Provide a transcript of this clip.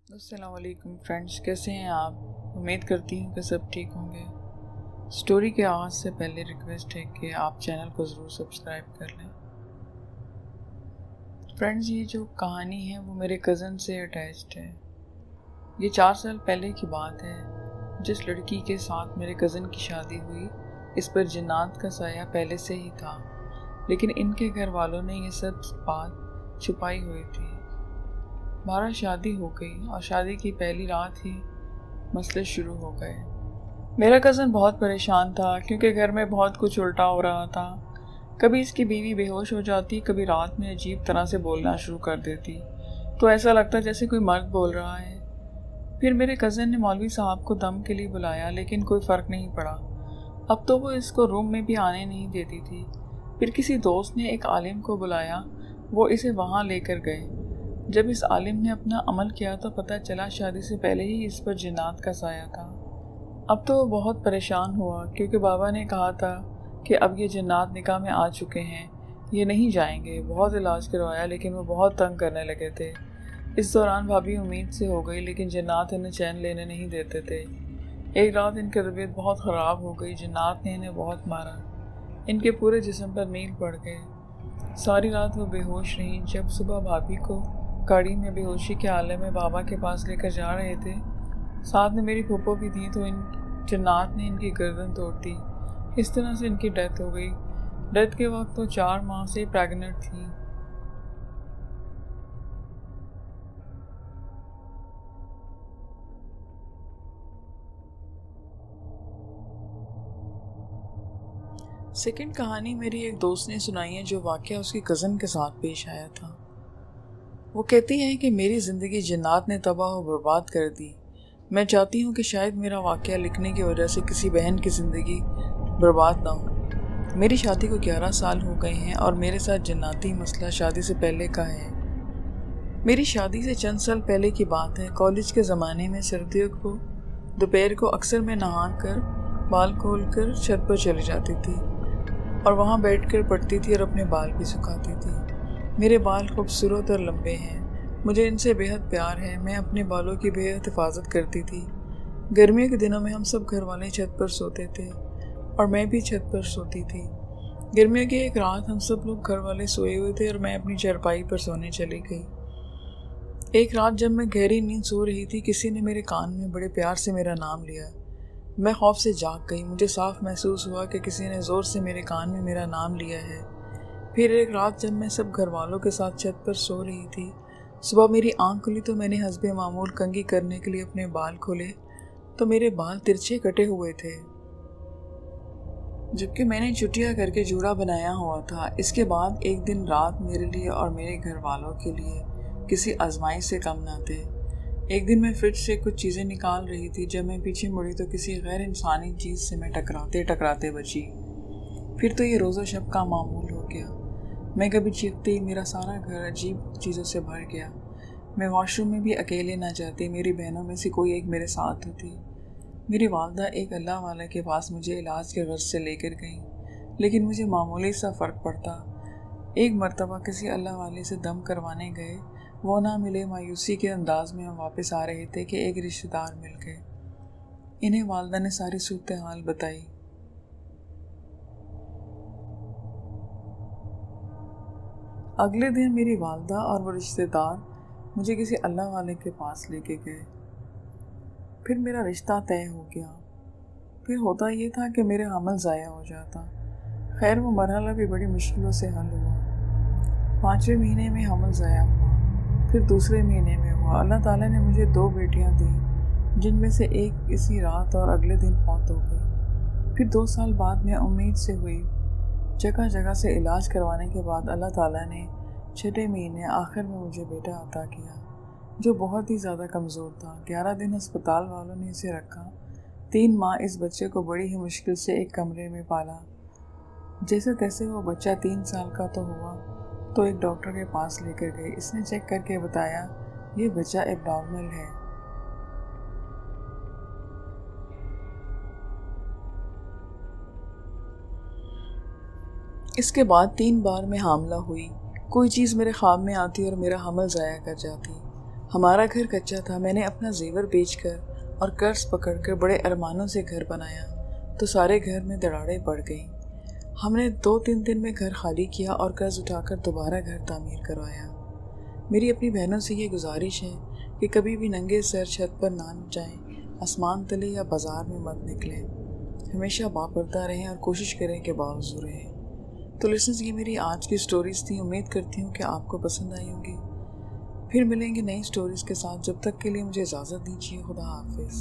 السلام علیکم فرینڈس، کیسے ہیں آپ؟ امید کرتی ہوں کہ سب ٹھیک ہوں گے۔ سٹوری کے آغاز سے پہلے ریکویسٹ ہے کہ آپ چینل کو ضرور سبسکرائب کر لیں۔ فرینڈس، یہ جو کہانی ہے وہ میرے کزن سے اٹیچڈ ہے۔ یہ 4 سال پہلے کی بات ہے۔ جس لڑکی کے ساتھ میرے کزن کی شادی ہوئی، اس پر جنات کا سایہ پہلے سے ہی تھا، لیکن ان کے گھر والوں نے یہ سب بات چھپائی ہوئی تھی۔ 12 شادی ہو گئی اور شادی کی پہلی رات ہی مسئلے شروع ہو گئے۔ میرا کزن بہت پریشان تھا کیونکہ گھر میں بہت کچھ الٹا ہو رہا تھا۔ کبھی اس کی بیوی بے ہوش ہو جاتی، کبھی رات میں عجیب طرح سے بولنا شروع کر دیتی، تو ایسا لگتا جیسے کوئی مرد بول رہا ہے۔ پھر میرے کزن نے مولوی صاحب کو دم کے لیے بلایا، لیکن کوئی فرق نہیں پڑا۔ اب تو وہ اس کو روم میں بھی آنے نہیں دیتی تھی۔ پھر کسی دوست نے ایک عالم کو بلایا، وہ اسے وہاں لے کر گئے۔ جب اس عالم نے اپنا عمل کیا تو پتہ چلا شادی سے پہلے ہی اس پر جنات کا سایہ تھا۔ اب تو وہ بہت پریشان ہوا کیونکہ بابا نے کہا تھا کہ اب یہ جنات نکاح میں آ چکے ہیں، یہ نہیں جائیں گے۔ بہت علاج کروایا لیکن وہ بہت تنگ کرنے لگے تھے۔ اس دوران بھابھی امید سے ہو گئی، لیکن جنات انہیں چین لینے نہیں دیتے تھے۔ ایک رات ان کی طبیعت بہت خراب ہو گئی، جنات نے انہیں بہت مارا، ان کے پورے جسم پر نیل پڑ گئے۔ ساری رات وہ بے ہوش رہیں۔ جب صبح بھابھی کو گاڑی میں بے ہوشی کے حالے میں بابا کے پاس لے کر جا رہے تھے، ساتھ میں میری پھوپھو بھی تھی، تو ان جنات نے ان کی گردن توڑ دی۔ اس طرح سے ان کی ڈیتھ ہو گئی۔ ڈیتھ کے وقت وہ 4 ماہ سے پریگننٹ تھی۔ سیکنڈ کہانی میری ایک دوست نے سنائی ہے، جو واقعہ اس کی کزن کے ساتھ پیش آیا تھا۔ وہ کہتی ہے کہ میری زندگی جنات نے تباہ و برباد کر دی۔ میں چاہتی ہوں کہ شاید میرا واقعہ لکھنے کی وجہ سے کسی بہن کی زندگی برباد نہ ہو۔ میری شادی کو 11 سال ہو گئے ہیں اور میرے ساتھ جناتی مسئلہ شادی سے پہلے کا ہے۔ میری شادی سے چند سال پہلے کی بات ہے۔ کالج کے زمانے میں سردیوں کو دوپہر کو اکثر میں نہا کر بال کھول کر چھت پر چلی جاتی تھی اور وہاں بیٹھ کر پڑھتی تھی اور اپنے بال بھی سکھاتی تھی۔ میرے بال خوبصورت اور لمبے ہیں، مجھے ان سے بے حد پیار ہے۔ میں اپنے بالوں کی بے حد حفاظت کرتی تھی۔ گرمیوں کے دنوں میں ہم سب گھر والے چھت پر سوتے تھے اور میں بھی چھت پر سوتی تھی۔ گرمیوں کی ایک رات ہم سب لوگ گھر والے سوئے ہوئے تھے اور میں اپنی چارپائی پر سونے چلی گئی۔ ایک رات جب میں گہری نیند سو رہی تھی، کسی نے میرے کان میں بڑے پیار سے میرا نام لیا۔ میں خوف سے جاگ گئی۔ مجھے صاف محسوس ہوا کہ کسی نے زور سے میرے کان میں میرا نام لیا ہے۔ پھر ایک رات جب میں سب گھر والوں کے ساتھ چھت پر سو رہی تھی، صبح میری آنکھ کھلی تو میں نے حسب معمول کنگھی کرنے کے لیے اپنے بال کھولے تو میرے بال ترچھے کٹے ہوئے تھے، جبکہ میں نے چٹیا کر کے جوڑا بنایا ہوا تھا۔ اس کے بعد ایک دن رات میرے لیے اور میرے گھر والوں کے لیے کسی آزمائش سے کم نہ تھے۔ ایک دن میں فریج سے کچھ چیزیں نکال رہی تھی۔ جب میں پیچھے مڑی تو کسی غیر انسانی چیز سے میں ٹکراتے بچی۔ پھر تو یہ روز و شب کا معمول ہو گیا۔ میں کبھی چیختی، میرا سارا گھر عجیب چیزوں سے بھر گیا۔ میں واش روم میں بھی اکیلے نہ جاتی، میری بہنوں میں سے کوئی ایک میرے ساتھ ہوتی۔ میری والدہ ایک اللہ والے کے پاس مجھے علاج کے غرض سے لے کر گئیں، لیکن مجھے معمولی سا فرق پڑتا۔ ایک مرتبہ کسی اللہ والے سے دم کروانے گئے، وہ نہ ملے۔ مایوسی کے انداز میں ہم واپس آ رہے تھے کہ ایک رشتہ دار مل گئے۔ انہیں والدہ نے ساری صورتحال بتائی۔ اگلے دن میری والدہ اور وہ رشتہ دار مجھے کسی اللہ والے کے پاس لے کے گئے۔ پھر میرا رشتہ طے ہو گیا۔ پھر ہوتا یہ تھا کہ میرا حمل ضائع ہو جاتا۔ خیر وہ مرحلہ بھی بڑی مشکلوں سے حل ہوا۔ 5ویں مہینے میں حمل ضائع ہوا، پھر دوسرے مہینے میں ہوا۔ اللہ تعالیٰ نے مجھے 2 بیٹیاں دیں، جن میں سے ایک اسی رات اور اگلے دن فوت ہو گئی۔ پھر 2 سال بعد میں امید سے ہوئی۔ جگہ جگہ سے علاج کروانے کے بعد اللہ تعالیٰ نے 6 مہینے آخر میں مجھے بیٹا عطا کیا، جو بہت ہی زیادہ کمزور تھا۔ 11 دن ہسپتال والوں نے اسے رکھا۔ 3 ماہ اس بچے کو بڑی ہی مشکل سے ایک کمرے میں پالا۔ جیسے تیسے وہ بچہ 3 سال کا تو ہوا تو ایک ڈاکٹر کے پاس لے کر گئے۔ اس نے چیک کر کے بتایا یہ بچہ ایب نارمل ہے۔ اس کے بعد 3 بار میں حاملہ ہوئی۔ کوئی چیز میرے خواب میں آتی اور میرا حمل ضائع کر جاتی۔ ہمارا گھر کچا تھا. میں نے اپنا زیور بیچ کر اور قرض پکڑ کر بڑے ارمانوں سے گھر بنایا تو سارے گھر میں دراڑیں پڑ گئیں. ہم نے 2-3 دن میں گھر خالی کیا اور قرض اٹھا کر دوبارہ گھر تعمیر کروایا. میری اپنی بہنوں سے یہ گزارش ہے کہ کبھی بھی ننگے سر چھت پر نہ جائیں، آسمان تلے یا بازار میں مت نکلیں. ہمیشہ باپردہ رہیں اور کوشش کریں کہ باوضو رہیں. تو لسنرز، یہ میری آج کی سٹوریز تھی. امید کرتی ہوں کہ آپ کو پسند آئی ہوں گی. پھر ملیں گے نئی سٹوریز کے ساتھ. جب تک کے لیے مجھے اجازت دیجیے. خدا حافظ.